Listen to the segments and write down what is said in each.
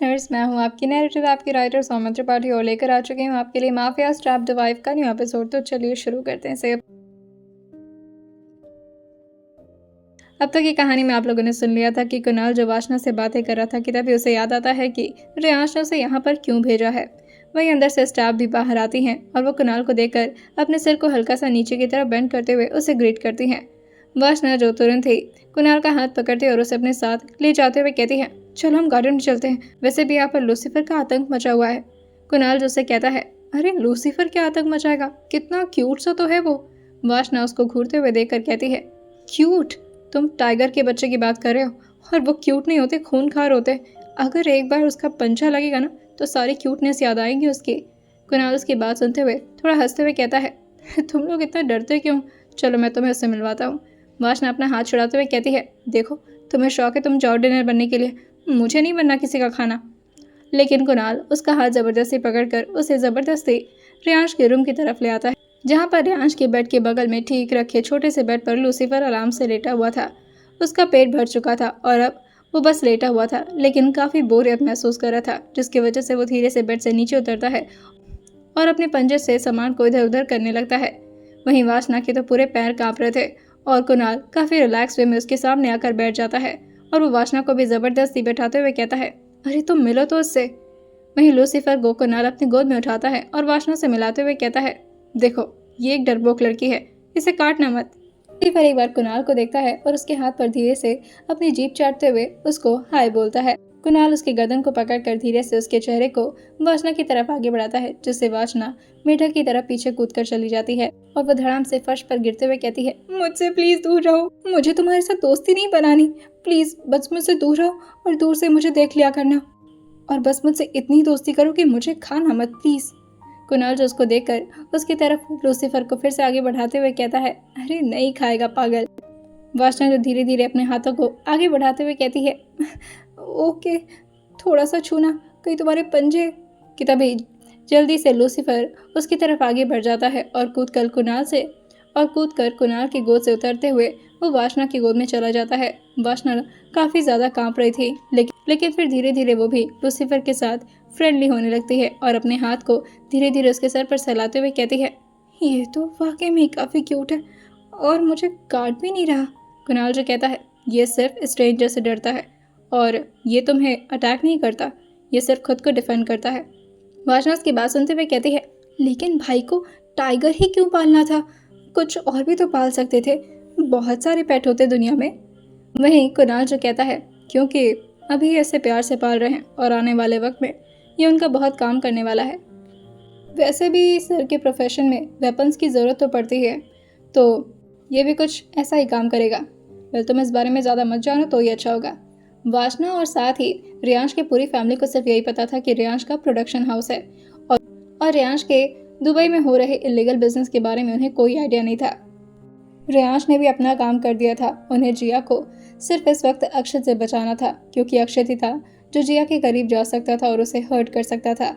Nurse, मैं हूँ आपकी नैरेटर, आपकी राइटर सौमित्र त्रिपाठी और लेकर आ चुकी हूँ आपके लिए माफिया ट्रैप द वाइफ का न्यू एपिसोड। तो चलिए शुरू करते हैं इसे। अब तक की कहानी में आप लोगों ने सुन लिया था कि कुणाल जो वासना से बातें कर रहा था कि तभी उसे याद आता है कि रियांश ने उसे यहाँ पर क्यों भेजा है। वहीं अंदर से स्टाफ भी बाहर आती हैं और वो कुणाल को देखकर अपने सिर को हल्का सा नीचे की तरफ बेंड करते हुए उसे ग्रीट करती हैं। वासना जो तुरंत ही कुणाल का हाथ पकड़ते और उसे अपने साथ ले जाते हुए कहती है, चलो हम गार्डन में चलते हैं, वैसे भी यहाँ पर लूसीफर का आतंक मचा हुआ है। कुणाल जो उससे कहता है, अरे लूसीफर क्या आतंक मचाएगा, कितना क्यूट सा तो है वो। वासना उसको घूरते हुए देखकर कहती है, क्यूट? तुम टाइगर के बच्चे की बात कर रहे हो, और वो क्यूट नहीं होते, खूनखार होते। अगर एक बार उसका पंजा लगेगा ना तो सारी क्यूटनेस याद आएगी उसकी। कुणाल उसकी बात सुनते हुए थोड़ा हंसते हुए कहता है, तुम लोग इतना डरते क्यों, चलो मैं तुम्हें उससे मिलवाता हूँ। वासना अपना हाथ छुड़ाते हुए कहती है, देखो तुम्हें शौक है, तुम जाओ डिनर बनने के लिए, मुझे नहीं बनना किसी का खाना। लेकिन कुणाल उसका हाथ ज़बरदस्ती पकड़कर उसे ज़बरदस्ती रियांश के रूम की तरफ ले आता है, जहाँ पर रियांश के बेड के बगल में ठीक रखे छोटे से बेड पर लूसीफर आराम से लेटा हुआ था। उसका पेट भर चुका था और अब वो बस लेटा हुआ था, लेकिन काफ़ी बोरियत महसूस कर रहा था, जिसकी वजह से वो धीरे से बेड से नीचे उतरता है और अपने पंजे से सामान को इधर उधर करने लगता है। वहीं वासना के तो पूरे पैर कांप रहे थे और कुणाल काफ़ी रिलैक्स वे में उसके सामने आकर बैठ जाता है और वो वासना को भी ज़बरदस्ती बैठाते हुए कहता है, अरे तुम मिलो तो उससे। वहीं लूसीफर को कुणाल अपनी गोद में उठाता है और वासना से मिलाते हुए कहता है, देखो ये एक डरपोक लड़की है, इसे काटना मत। लूसीफर एक बार कुणाल को देखता है और उसके हाथ पर धीरे से अपनी जीभ चाटते हुए उसको हाय बोलता है। कुणाल उसकी गर्दन को पकड़कर धीरे से उसके चेहरे को वासना की तरफ आगे बढ़ाता है, जिससे वासना मेढक की तरफ पीछे कूदकर चली जाती है और वह धड़ाम से फर्श पर गिरते हुए कहती है, मुझसे प्लीज दूर रहो, मुझे तुम्हारे साथ दोस्ती नहीं बनानी, प्लीज बस मुझसे दूर रहो और दूर से मुझे देख लिया करना, और बस मुझसे इतनी दोस्ती करो कि मुझे खाना मत प्लीज। कुणाल जो उसको देखकर उसकी तरफ लूसीफर को फिर से आगे बढ़ाते हुए कहता है, अरे नहीं खाएगा पागल। वासना जो धीरे धीरे अपने हाथों को आगे बढ़ाते हुए कहती है, ओके थोड़ा सा छूना, कहीं तुम्हारे पंजे कि तभी जल्दी से लूसीफर उसकी तरफ आगे बढ़ जाता है और कूदकर कुणाल की गोद से उतरते हुए वो वासना की गोद में चला जाता है। वासना काफ़ी ज़्यादा कांप रही थी, लेकिन फिर धीरे धीरे वो भी लूसीफर के साथ फ्रेंडली होने लगती है और अपने हाथ को धीरे धीरे उसके सर पर सहलाते हुए कहती है, ये तो वाकई में काफ़ी क्यूट है और मुझे काट भी नहीं रहा। कुणाल जो कहता है, ये सिर्फ स्ट्रेंजर से डरता है और ये तुम्हें अटैक नहीं करता, ये सिर्फ खुद को डिफेंड करता है। वासना उसकी बात सुनते हुए कहती है, लेकिन भाई को टाइगर ही क्यों पालना था, कुछ और भी तो पाल सकते थे, बहुत सारे पेट होते दुनिया में। वहीं कुणाल जो कहता है, क्योंकि अभी ऐसे प्यार से पाल रहे हैं और आने वाले वक्त में ये उनका बहुत काम करने वाला है। वैसे भी सर के प्रोफेशन में वेपन्स की ज़रूरत तो पड़ती है, तो ये भी कुछ ऐसा ही काम करेगा। वेल तुम इस बारे में ज़्यादा मत जानो तो ये अच्छा होगा। वासना और साथ ही रियांश की पूरी फैमिली को सिर्फ यही पता था कि रियांश का प्रोडक्शन हाउस है और रियांश के दुबई में हो रहे इलीगल बिजनेस के बारे में उन्हें कोई आइडिया नहीं था। रियांश ने भी अपना काम कर दिया था, उन्हें जिया को सिर्फ इस वक्त अक्षत से बचाना था, क्योंकि अक्षत ही था जो जिया के करीब जा सकता था और उसे हर्ट कर सकता था।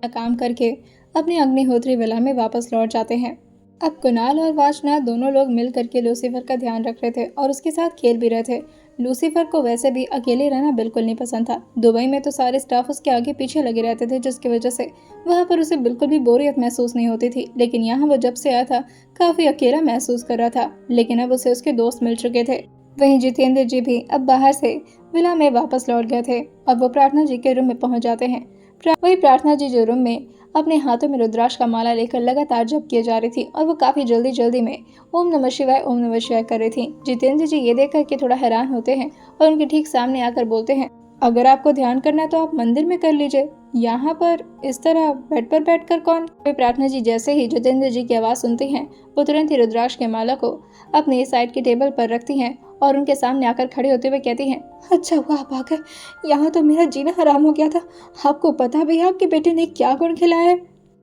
काम करके अपनी अग्निहोत्री विला में वापस लौट जाते हैं। अब कुणाल और वासना दोनों लोग मिल करके लूसीफर का ध्यान रख रहे थे और उसके साथ खेल भी रहे थे। लूसीफर को वैसे भी अकेले रहना बिल्कुल नहीं पसंद था। दुबई में तो सारे स्टाफ उसके आगे पीछे लगे रहते थे, जिसकी वजह से वहाँ पर उसे बिल्कुल भी बोरियत महसूस नहीं होती थी। लेकिन यहाँ वो जब से आया था काफ़ी अकेला महसूस कर रहा था, लेकिन अब उसे उसके दोस्त मिल चुके थे। वहीं जितेंद्र जी भी अब बाहर से विला में वापस लौट गए थे। अब वो प्रार्थना जी के रूम में पहुंच जाते हैं। वही प्रार्थना जी जो रूम में अपने हाथों में रुद्राक्ष का माला लेकर लगातार जप किए जा रही थी और वो काफी जल्दी में ओम नमः शिवाय कर रही थी। जितेंद्र जी ये देखकर के थोड़ा हैरान होते हैं और उनके ठीक सामने आकर बोलते हैं, अगर आपको ध्यान करना है तो आप मंदिर में कर लीजिए, यहाँ पर इस तरह बेड पर बैठकर कौन। प्रार्थना जी जैसे ही जितेंद्र जी की आवाज़ सुनती हैं, वो तुरंत ही रुद्राक्ष के माला को अपने साइड की टेबल पर रखती हैं और उनके सामने आकर खड़े होते हुए कहती हैं, अच्छा हुआ आप आ गए, यहाँ तो मेरा जीना हराम हो गया था। आपको पता भी है आपके बेटे ने क्या गुण खिलाया है।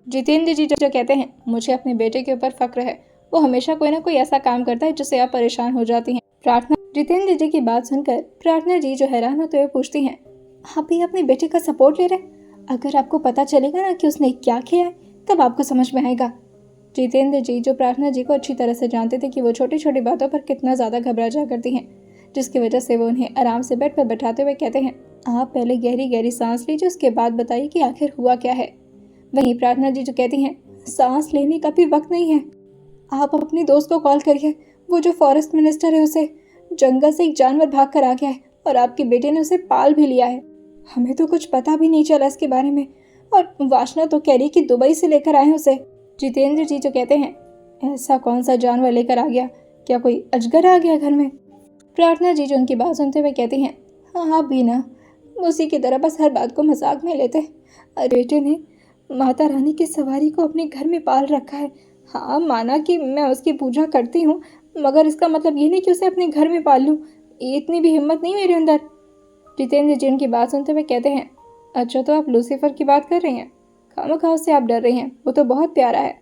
जितेंद्र जी जो कहते हैं, मुझे अपने बेटे के ऊपर फक्र है, वो हमेशा कोई ना कोई ऐसा काम करता है जिससे आप परेशान हो जाती हैं। प्रार्थना जितेंद्र जी की बात सुनकर प्रार्थना जी जो हैरान होते हुए पूछती हैं, आप भी अपने बेटे का सपोर्ट ले रहे? अगर आपको पता चलेगा ना कि उसने क्या किया है तब आपको समझ में आएगा। जितेंद्र जी जो प्रार्थना जी को अच्छी तरह से जानते थे कि वो छोटी छोटी बातों पर कितना ज़्यादा घबरा जा करती हैं, जिसकी वजह से वो उन्हें आराम से बेड पर बैठाते हुए कहते हैं, आप पहले गहरी गहरी सांस लीजिए, उसके बाद बताइए कि आखिर हुआ क्या है। वहीं प्रार्थना जी जो कहती हैं, सांस लेने का भी वक्त नहीं है, आप अपने दोस्त को कॉल करिए, वो जो फॉरेस्ट मिनिस्टर है, उसे जंगल से एक जानवर भाग कर आ गया है और आपके बेटे ने उसे पाल भी लिया है। हमें तो कुछ पता भी नहीं चला इसके बारे में, और वासना तो कह रही कि दुबई से लेकर आए हैं उसे। जितेंद्र जी जो कहते हैं, ऐसा कौन सा जानवर लेकर आ गया, क्या कोई अजगर आ गया घर में। प्रार्थना जी जो उनकी बात सुनते हुए कहती हैं, हाँ आप भी ना उसी की तरह बस हर बात को मजाक में लेते। अरे बेटे ने माता रानी की सवारी को अपने घर में पाल रखा है। हाँ माना कि मैं उसकी पूजा करती हूँ, मगर इसका मतलब ये नहीं कि उसे अपने घर में पाल लूँ। इतनी भी हिम्मत नहीं मेरे अंदर। जितेंद्र जी उनकी बात सुनते हुए कहते हैं, अच्छा तो आप लूसीफर की बात कर रही हैं, खामखा उससे आप डर रही हैं, वो तो बहुत प्यारा है।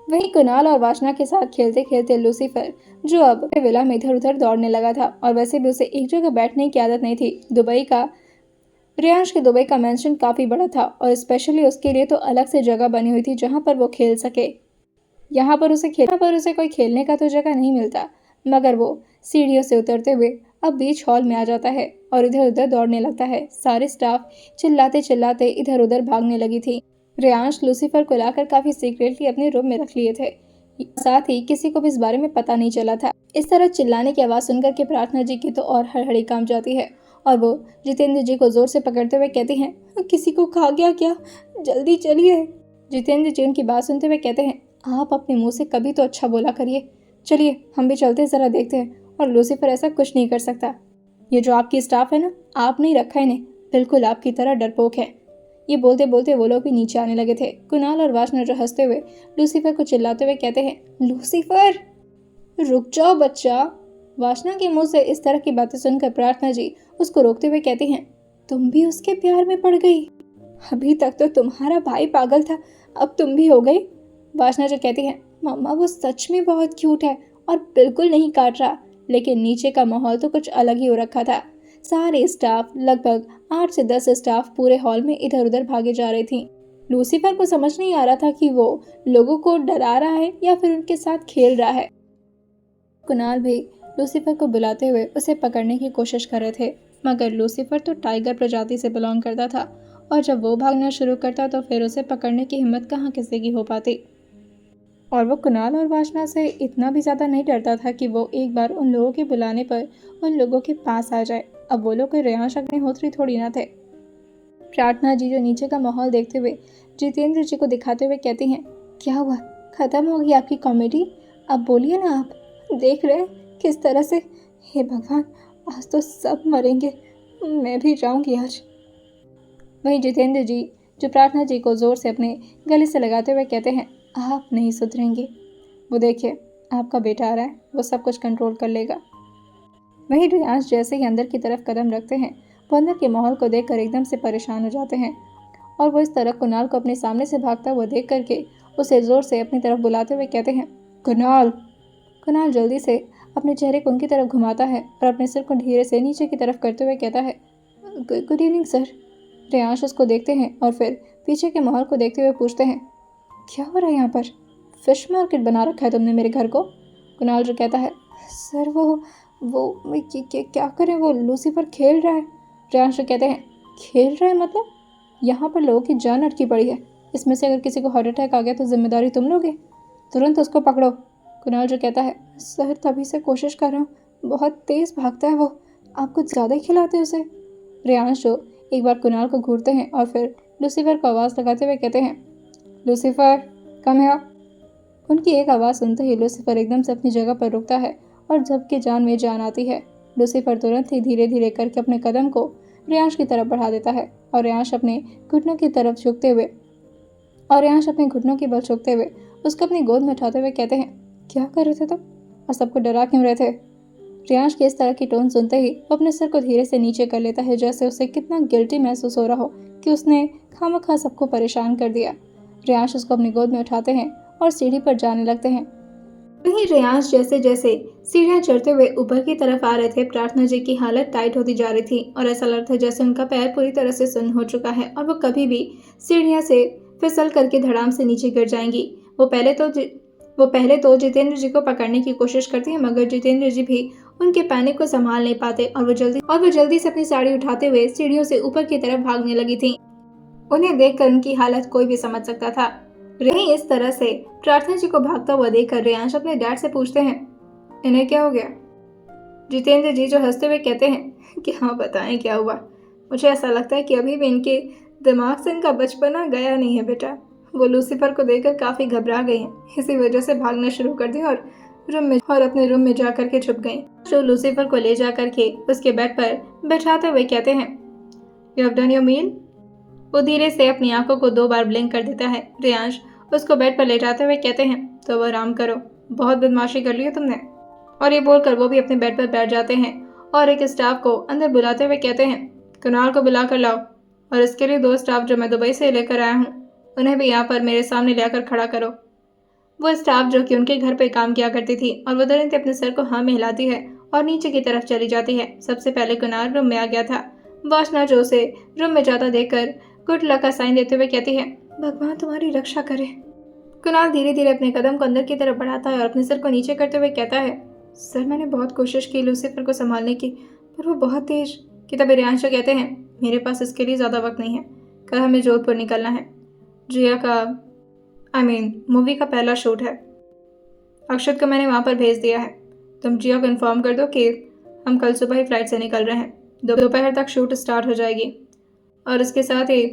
वहीं कुणाल और वासना के साथ खेलते खेलते लूसीफर जो अब विला में इधर उधर दौड़ने लगा था, और वैसे भी उसे एक जगह बैठने की आदत नहीं थी। रियांश के दुबई का मेंशन काफी बड़ा था और स्पेशली उसके लिए तो अलग से जगह बनी हुई थी जहां पर वो खेल सके। यहाँ पर उसे कोई खेलने का तो जगह नहीं मिलता, मगर वो सीढ़ियों से उतरते हुए अब बीच हॉल में आ जाता है और इधर उधर दौड़ने लगता है। सारे स्टाफ चिल्लाते चिल्लाते इधर उधर भागने लगी थी। रियांश लूसीफर को लाकर काफी सीक्रेटली अपने रूम में रख लिए थे, साथ ही किसी को भी इस बारे में पता नहीं चला था। इस तरह चिल्लाने की आवाज सुनकर के प्रार्थना जी की तो और हड़बड़ी काम जाती है और वो जितेंद्र जी को जोर से पकड़ते हुए कहती हैं, किसी को खा गया क्या, जल्दी चलिए। जितेंद्र जी उनकी बात सुनते हुए कहते हैं, आप अपने मुंह से कभी तो अच्छा बोला करिए, चलिए हम भी चलते हैं, जरा देखते हैं। और लूसीफर ऐसा कुछ नहीं कर सकता। ये जो आपकी स्टाफ है ना, आप नहीं रखा इन्हें, बिल्कुल आपकी तरह डरपोक है। ये बोलते बोलते वो लोग भी नीचे आने लगे थे। कुणाल और वासना जो हंसते हुए लूसीफर को चिल्लाते हुए कहते हैं, लूसीफर रुक जाओ बच्चा। वासना के मुंह से इस तरह की बातें सुनकर प्रार्थना जी उसको रोकते हुए कहती हैं, तुम भी उसके प्यार में पड़ गई, अभी तक तो तुम्हारा भाई पागल था, अब तुम भी हो गई। वासना जो कहती है, मम्मा वो सच में बहुत क्यूट है और बिल्कुल नहीं काट रहा, लेकिन नीचे का माहौल तो कुछ अलग ही हो रखा था। सारे स्टाफ, लगभग 8 से 10 स्टाफ पूरे हॉल में इधर उधर भागे जा रही थी। लूसीफर को समझ नहीं आ रहा था कि वो लोगों को डरा रहा है या फिर उनके साथ खेल रहा है। कुणाल भी लूसीफर को बुलाते हुए उसे पकड़ने की कोशिश कर रहे थे, मगर लूसीफर तो टाइगर प्रजाति से बिलोंग करता था और जब वो भागना शुरू करता तो फिर उसे पकड़ने की हिम्मत कहाँ किसी की हो पाती। और वो कुणाल और वासना से इतना भी ज़्यादा नहीं डरता था कि वो एक बार उन लोगों के बुलाने पर उन लोगों के पास आ जाए। अब वो लोग कोई रियांश अग्निहोत्री थोड़ी ना थे। प्रार्थना जी जो नीचे का माहौल देखते हुए जितेंद्र जी को दिखाते हुए कहती हैं, क्या हुआ, खत्म हो गई आपकी कॉमेडी, अब बोलिए ना, आप देख रहे हैं किस तरह से, हे भगवान आज तो सब मरेंगे, मैं भी जाऊंगी आज। वहीं जितेंद्र जी जो प्रार्थना जी को जोर से अपने गले से लगाते हुए कहते हैं, आप नहीं सुधरेंगे, वो देखिए आपका बेटा आ रहा है, वो सब कुछ कंट्रोल कर लेगा। वहीं रियांश जैसे ही अंदर की तरफ कदम रखते हैं वो अंदर के माहौल को देखकर एकदम से परेशान हो जाते हैं और वो इस तरह कुणाल को अपने सामने से भागता हुआ देख करके उसे जोर से अपनी तरफ बुलाते हुए कहते हैं, कुणाल। कुणाल जल्दी से अपने चेहरे को उनकी तरफ घुमाता है और अपने सिर को धीरे से नीचे की तरफ करते हुए कहता है, गुड इवनिंग सर। रियांश उसको देखते हैं और फिर पीछे के माहौल को देखते हुए पूछते हैं, क्या हो रहा है यहाँ पर, फिश मार्केट बना रखा है तुमने मेरे घर को। कुणाल जो कहता है, सर वो क्या करें, वो लूसीफर खेल रहा है। रियांश जो कहते हैं, खेल रहा है मतलब, यहाँ पर लोगों की जान अटकी पड़ी है, इसमें से अगर किसी को हार्ट अटैक आ गया तो जिम्मेदारी तुम लोगे, तुरंत उसको पकड़ो। कुणाल जो कहता है, सर तभी से कोशिश कर रहा हूँ, बहुत तेज़ भागता है वो, आप कुछ ज़्यादा ही खिलाते उसे। रियांश जो एक बार कुणाल को घूरते हैं और फिर लूसीफर को आवाज़ लगाते हुए कहते हैं, लूसीफर कम है। उनकी एक आवाज़ सुनते ही लूसीफर एकदम से अपनी जगह पर रुकता है और जबकि जान में जान आती है। लूसीफर तुरंत ही धीरे धीरे करके अपने कदम को रियांश की तरफ बढ़ा देता है और रियांश अपने घुटनों की तरफ झुकते हुए उसको अपनी गोद में उठाते हुए कहते हैं, क्या कर रहे थे तुम और सबको डरा क्यों रहे थे। रियांश के इस तरह की टोन सुनते ही वो अपने सिर को धीरे से नीचे कर लेता है, जैसे उसे कितना गिल्टी महसूस हो रहा हो कि उसने खामखा सबको परेशान कर दिया। रियांश उसको अपनी गोद में उठाते हैं और सीढ़ी पर जाने लगते हैं। वहीं रियांश जैसे जैसे सीढ़ियां चढ़ते हुए ऊपर की तरफ आ रहे थे, प्रार्थना जी की हालत टाइट होती जा रही थी और ऐसा लगता है जैसे उनका पैर पूरी तरह से सुन्न हो चुका है और वो कभी भी सीढ़ियां से फिसल करके धड़ाम से नीचे गिर जाएंगी। वो पहले तो जितेंद्र जी को पकड़ने की कोशिश करती है, मगर जितेंद्र जी भी उनके पैनिक को संभाल नहीं पाते और वो जल्दी से अपनी साड़ी उठाते हुए सीढ़ियों से ऊपर की तरफ भागने लगी थी। उन्हें देखकर उनकी हालत कोई भी समझ सकता था। वहीं इस तरह से प्रार्थना जी को भागता हुआ देखकर रियांश अपने डैड से पूछते हैं, इन्हें क्या हो गया? जितेंद्र जी जो हंसते हुए कहते हैं कि हाँ बताएं क्या हुआ। मुझे ऐसा लगता है कि अभी भी इनके दिमाग से इनका बचपना गया नहीं है बेटा। वो लूसीफर को देखकर काफी घबरा गई हैं, इसी वजह से भागना शुरू कर दिया और अपने रूम में जाकर के छुप गई। जो लूसीफर को ले जाकर के उसके बेड पर बैठाते हुए कहते हैं, you have done your meal. वो धीरे से अपनी आंखों को 2 बार ब्लिंक कर देता है। रियांश उसको बेड पर लेटाते हुए कहते हैं, तो वो आराम करो, बहुत बदमाशी कर ली है तुमने। और ये बोलकर वो भी अपने बेड पर बैठ जाते हैं और एक स्टाफ को अंदर बुलाते हुए कहते हैं, कुणाल को बुला कर लाओ और इसके लिए 2 स्टाफ जो मैं दुबई से लेकर आया हूँ उन्हें भी यहाँ पर मेरे सामने लाकर खड़ा करो। वो स्टाफ जो कि उनके घर पे काम किया करती थी और वो तुरंत अपने सर को हाँ में हिलाती है और नीचे की तरफ चली जाती है। सबसे पहले कुणाल रूम में आ गया था। वासना जो उसे रूम में जाता देखकर गुड लक का साइन देते हुए कहती है, भगवान तुम्हारी रक्षा करे। कुणाल धीरे धीरे अपने कदम को अंदर की तरफ बढ़ाता है और अपने सिर को नीचे करते हुए कहता है, सर मैंने बहुत कोशिश की लूसीफर को संभालने की, पर वो बहुत तेज। कि तभी रियांश कहते हैं, मेरे पास इसके लिए ज़्यादा वक्त नहीं है, कल हमें जोधपुर निकलना है। जिया का मूवी का पहला शूट है। अक्षत को मैंने वहाँ पर भेज दिया है। तुम जिया को इन्फॉर्म कर दो कि हम कल सुबह ही फ्लाइट से निकल रहे हैं। दोपहर तक शूट स्टार्ट हो जाएगी और इसके साथ ही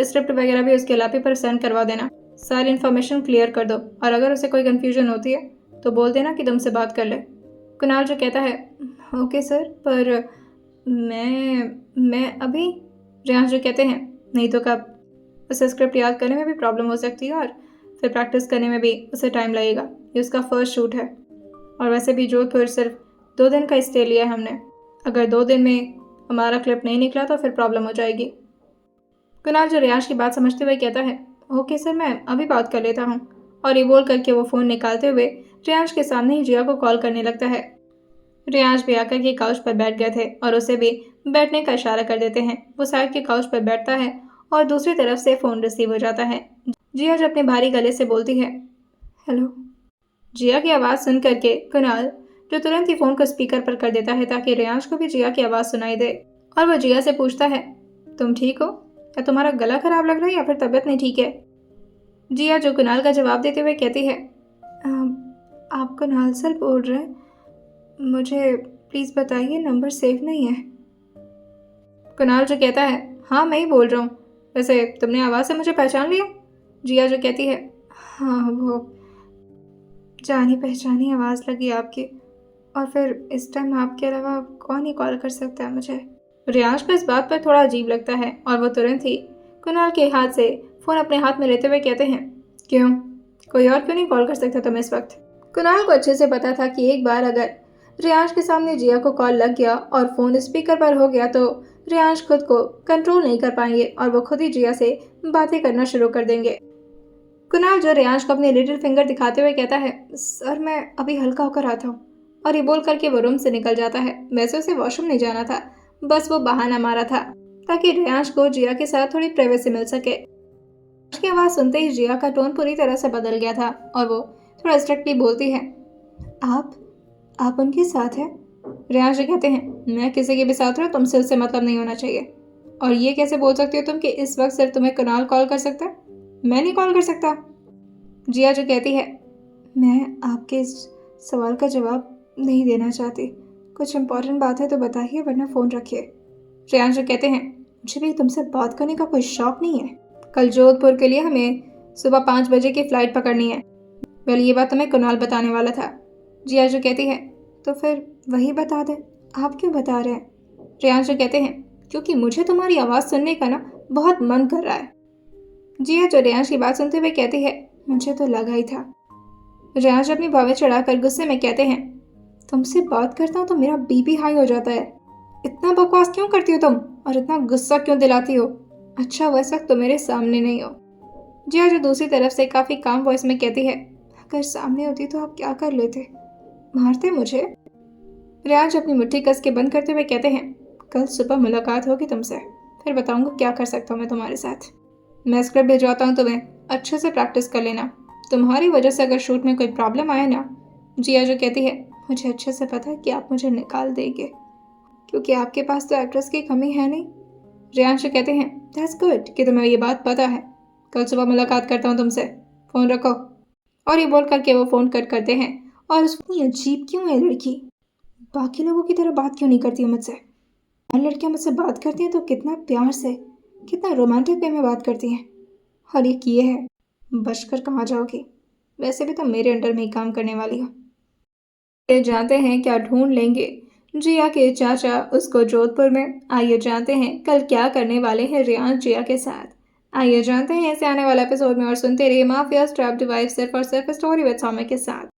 स्क्रिप्ट वगैरह भी उसके लैपटॉप पर सेंड करवा देना। सारी इन्फॉर्मेशन क्लियर कर दो और अगर उसे कोई कन्फ्यूजन होती है तो बोल देना कि तुमसे बात कर ले। कुणाल जो कहता है, ओके सर, पर मैं अभी। रियांश जो कहते हैं, नहीं तो कब? उसे स्क्रिप्ट याद करने में भी प्रॉब्लम हो सकती है और फिर प्रैक्टिस करने में भी उसे टाइम लगेगा। ये उसका फर्स्ट शूट है और वैसे भी जोधपुर सिर्फ 2 दिन का स्टे लिया है हमने। अगर 2 दिन में हमारा क्लिप नहीं निकला तो फिर प्रॉब्लम हो जाएगी। कुणाल जो रियांश की बात समझते हुए कहता है, ओके सर, मैं अभी बात कर लेता हूँ। और ये बोल करके वो फ़ोन निकालते हुए रियांश के सामने ही जिया को कॉल करने लगता है। रियांश भी आकर के काउच पर बैठ गए थे और उसे भी बैठने का इशारा कर देते हैं। वो साइड के काउच पर बैठता है और दूसरी तरफ से फ़ोन रिसीव हो जाता है। जिया जो अपने भारी गले से बोलती है, हेलो। जिया की आवाज़ सुन करके कुणाल जो तुरंत ही फ़ोन को स्पीकर पर कर देता है ताकि रियांश को भी जिया की आवाज़ सुनाई दे और वो जिया से पूछता है, तुम ठीक हो? क्या तुम्हारा गला खराब लग रहा है या फिर तबीयत नहीं ठीक है? जिया जो कुणाल का जवाब देते हुए कहती है, आप कुणाल सर बोल रहे हैं? मुझे प्लीज़ बताइए, नंबर सेफ नहीं है। कुणाल जो कहता है, हाँ मैं ही बोल रहा हूँ। वैसे तुमने आवाज़ से मुझे पहचान लिया? जिया जो कहती है, हाँ वो जानी पहचानी आवाज़ लगी आपकी, और फिर इस टाइम आपके अलावा कौन ही कॉल कर सकता है मुझे। रियांश को इस बात पर थोड़ा अजीब लगता है और वो तुरंत ही कुणाल के हाथ से फ़ोन अपने हाथ में लेते हुए कहते हैं, क्यों, कोई और क्यों नहीं कॉल कर सकता तुम इस वक्त? कुणाल को अच्छे से पता था कि एक बार अगर रियांश के सामने जिया को कॉल लग गया और फ़ोन स्पीकर पर हो गया तो रियांश खुद को कंट्रोल नहीं कर पाएंगे और वो खुद ही जिया से बातें करना शुरू कर देंगे। कुणाल जो रियांश को अपनी लिटिल फिंगर दिखाते हुए कहता है, सर मैं अभी हल्का होकर आता हूँ। और ये बोल करके वो रूम से निकल जाता है। वैसे उसे वॉशरूम नहीं जाना था, बस वो बहाना मारा था ताकि रियांश को जिया के साथ थोड़ी प्राइवेसी मिल सके। उसकी आवाज़ सुनते ही जिया का टोन पूरी तरह से बदल गया था और वो थोड़ा स्ट्रिक्टली बोलती है, आप उनके साथ हैं? रियांश कहते हैं, मैं किसी के भी साथ रहूं, तुमसे उससे मतलब नहीं होना चाहिए। और ये कैसे बोल सकती हो तुम कि इस वक्त सिर्फ तुम्हें कुणाल कॉल कर सकता है, मैं नहीं कॉल कर सकता? जिया जो कहती है, मैं आपके इस सवाल का जवाब नहीं देना चाहती। कुछ इम्पोर्टेंट बात है तो बताइए, वरना फ़ोन रखिए। रियांश कहते हैं, मुझे भी तुमसे बात करने का कोई शौक नहीं है। कल जोधपुर के लिए हमें सुबह 5 बजे की फ़्लाइट पकड़नी है। वेल ये बात तुम्हें कुणाल बताने वाला था। जिया जो कहती है, तो फिर वही बता दे, आप क्यों बता रहे हैं? रियांश कहते हैं, क्योंकि मुझे तुम्हारी आवाज़ सुनने का ना बहुत मन कर रहा है। जिया जो रियांश की बात सुनते हुए कहती है, मुझे तो लगा ही था। रियांश अपनी भावें चढ़ाकर गुस्से में कहते हैं, तुमसे बात करता हूँ तो मेरा बीपी हाई हो जाता है। इतना बकवास क्यों करती हो तुम और इतना गुस्सा क्यों दिलाती हो? अच्छा वैसा तो मेरे सामने नहीं हो। जिया जो दूसरी तरफ से काफ़ी काम वॉइस में कहती है, अगर सामने होती तो आप क्या कर लेते, मारते मुझे? रियांश अपनी मुट्ठी कस के बंद करते हुए कहते हैं, कल सुबह मुलाकात होगी तुमसे, फिर बताऊंगा क्या कर सकता हूँ मैं तुम्हारे साथ। मैं स्क्रिप्ट भिजवाता हूँ तुम्हें, अच्छे से प्रैक्टिस कर लेना। तुम्हारी वजह से अगर शूट में कोई प्रॉब्लम आए ना। जिया जो कहती है, मुझे अच्छे से पता है कि आप मुझे निकाल देंगे, क्योंकि आपके पास तो एक्ट्रेस की कमी है नहीं। रियांशु कहते हैं, दैट्स गुड कि तुम्हें ये बात पता है। कल सुबह मुलाकात करता हूँ तुमसे, फ़ोन रखो। और ये बोल करके वो फ़ोन कट करते हैं। और उसकी अजीब क्यों है लड़की, बाकी लोगों की तरह बात क्यों नहीं करती है मुझसे। और लड़कियाँ मुझसे बात करती हैं तो कितना प्यार से, कितना रोमांटिक वे में बात करती हैं। और एक ये है, बचकर कहाँ जाओगी, वैसे भी तो मेरे अंडर में ही काम करने वाली हो। ये जानते हैं क्या ढूंढ लेंगे जिया के चाचा उसको जोधपुर में। आइए जानते हैं कल क्या करने वाले हैं रियांश जिया के साथ। आइए जानते हैं इसे आने वाले एपिसोड में, और सुनते रहिए माफिया ट्रैप डिवाइस सिर्फ और सिर्फ स्टोरी विद सौम्य के साथ।